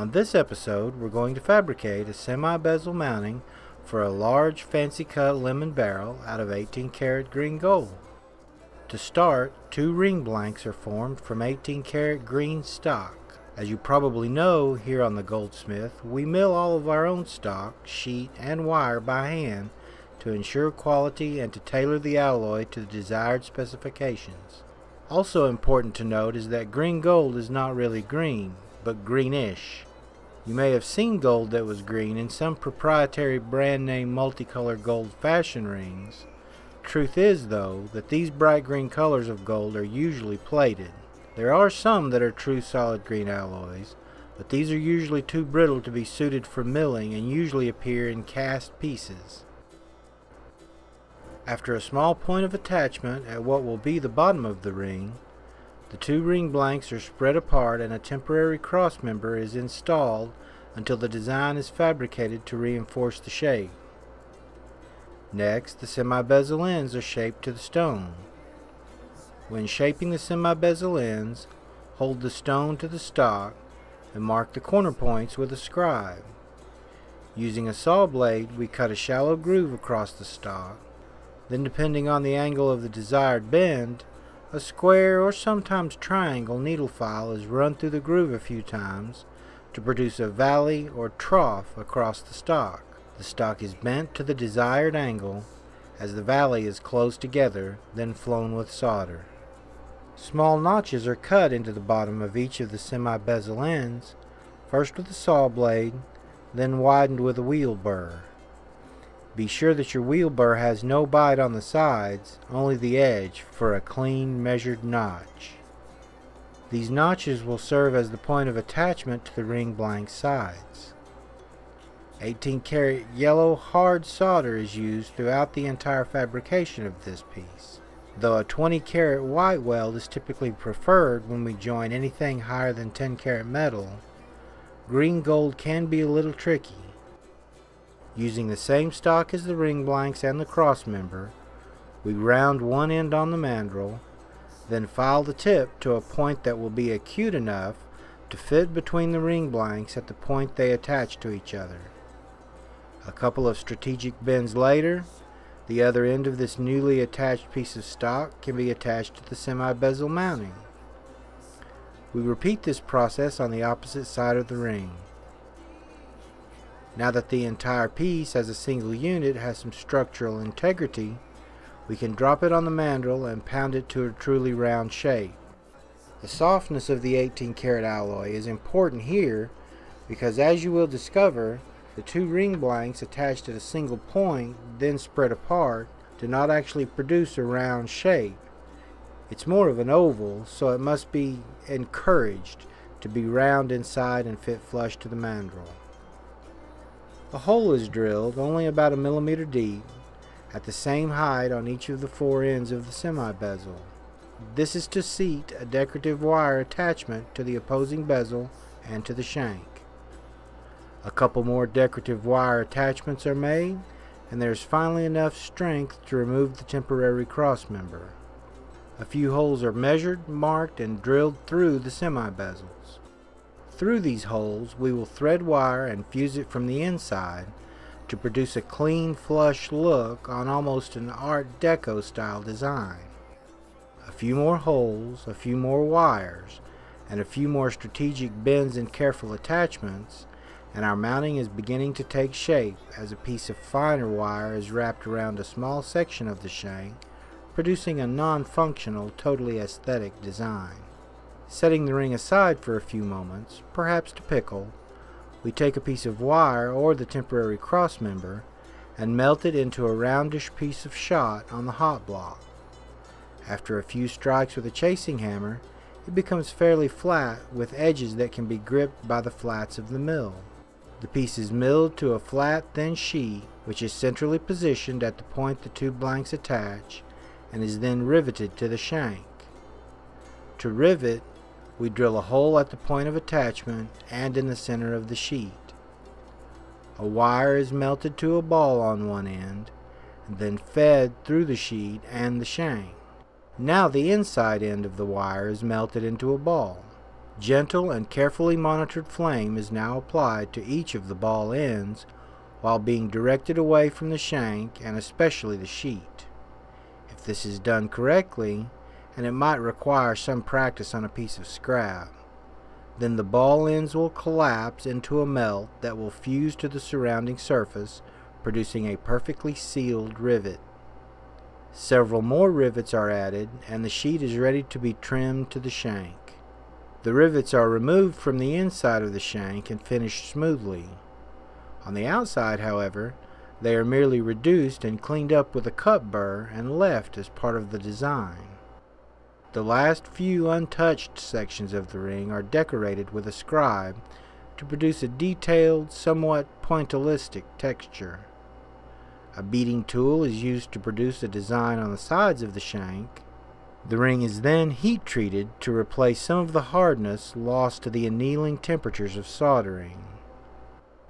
On this episode, we're going to fabricate a semi-bezel mounting for a large fancy cut lemon barrel out of 18 karat green gold. To start, 2 ring blanks are formed from 18 karat green stock. As you probably know, here on the Goldsmith, we mill all of our own stock, sheet, and wire by hand to ensure quality and to tailor the alloy to the desired specifications. Also important to note is that green gold is not really green, but greenish. You may have seen gold that was green in some proprietary brand name multicolored gold fashion rings. Truth is, though, that these bright green colors of gold are usually plated. There are some that are true solid green alloys, but these are usually too brittle to be suited for milling and usually appear in cast pieces. After a small point of attachment at what will be the bottom of the ring, the 2 ring blanks are spread apart and a temporary cross member is installed until the design is fabricated to reinforce the shape. Next, the semi-bezel ends are shaped to the stone. When shaping the semi-bezel ends, hold the stone to the stock and mark the corner points with a scribe. Using a saw blade, we cut a shallow groove across the stock. Then, depending on the angle of the desired bend, a square or sometimes triangle needle file is run through the groove a few times to produce a valley or trough across the stock. The stock is bent to the desired angle as the valley is closed together, then flown with solder. Small notches are cut into the bottom of each of the semi-bezel ends, first with a saw blade, then widened with a wheel burr. Be sure that your wheel burr has no bite on the sides, only the edge, for a clean measured notch. These notches will serve as the point of attachment to the ring blank sides. 18 karat yellow hard solder is used throughout the entire fabrication of this piece, though a 20 karat white weld is typically preferred when we join anything higher than 10 karat metal. Green gold can be a little tricky. Using the same stock as the ring blanks and the cross member, we round one end on the mandrel, then file the tip to a point that will be acute enough to fit between the ring blanks at the point they attach to each other. A couple of strategic bends later, the other end of this newly attached piece of stock can be attached to the semi-bezel mounting. We repeat this process on the opposite side of the ring. Now that the entire piece as a single unit has some structural integrity, we can drop it on the mandrel and pound it to a truly round shape. The softness of the 18 karat alloy is important here because, as you will discover, the 2 ring blanks attached at a single point, then spread apart, do not actually produce a round shape. It's more of an oval, so it must be encouraged to be round inside and fit flush to the mandrel. A hole is drilled only about 1 millimeter deep at the same height on each of the 4 ends of the semi-bezel. This is to seat a decorative wire attachment to the opposing bezel and to the shank. A couple more decorative wire attachments are made, and there is finally enough strength to remove the temporary cross member. A few holes are measured, marked, and drilled through the semi-bezels. Through these holes, we will thread wire and fuse it from the inside to produce a clean, flush look on almost an Art Deco style design. A few more holes, a few more wires, and a few more strategic bends and careful attachments, and our mounting is beginning to take shape as a piece of finer wire is wrapped around a small section of the shank, producing a non-functional, totally aesthetic design. Setting the ring aside for a few moments, perhaps to pickle, we take a piece of wire or the temporary cross member and melt it into a roundish piece of shot on the hot block. After a few strikes with a chasing hammer, it becomes fairly flat with edges that can be gripped by the flats of the mill. The piece is milled to a flat, thin sheet which is centrally positioned at the point the 2 blanks attach and is then riveted to the shank. To rivet, we drill a hole at the point of attachment and in the center of the sheet. A wire is melted to a ball on one end and then fed through the sheet and the shank. Now the inside end of the wire is melted into a ball. Gentle and carefully monitored flame is now applied to each of the ball ends while being directed away from the shank and especially the sheet. If this is done correctly, and it might require some practice on a piece of scrap, then the ball ends will collapse into a melt that will fuse to the surrounding surface, producing a perfectly sealed rivet. Several more rivets are added and the sheet is ready to be trimmed to the shank. The rivets are removed from the inside of the shank and finished smoothly. On the outside, however, they are merely reduced and cleaned up with a cut burr and left as part of the design. The last few untouched sections of the ring are decorated with a scribe to produce a detailed, somewhat pointillistic texture. A beading tool is used to produce a design on the sides of the shank. The ring is then heat treated to replace some of the hardness lost to the annealing temperatures of soldering.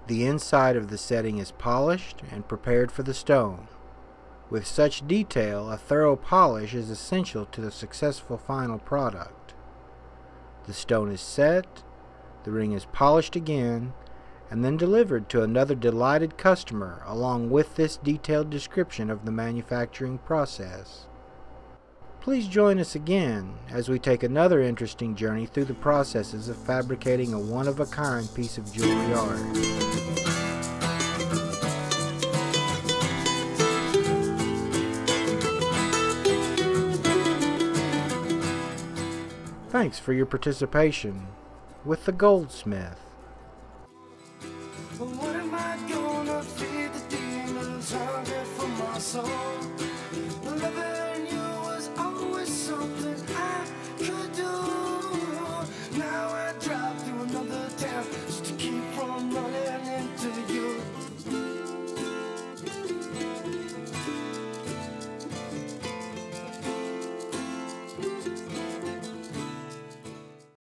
The inside of the setting is polished and prepared for the stone. With such detail, a thorough polish is essential to the successful final product. The stone is set, the ring is polished again, and then delivered to another delighted customer along with this detailed description of the manufacturing process. Please join us again as we take another interesting journey through the processes of fabricating a one-of-a-kind piece of jewelry art. Thanks for your participation with the Goldsmith. What am I gonna feed the demons hunger for my soul?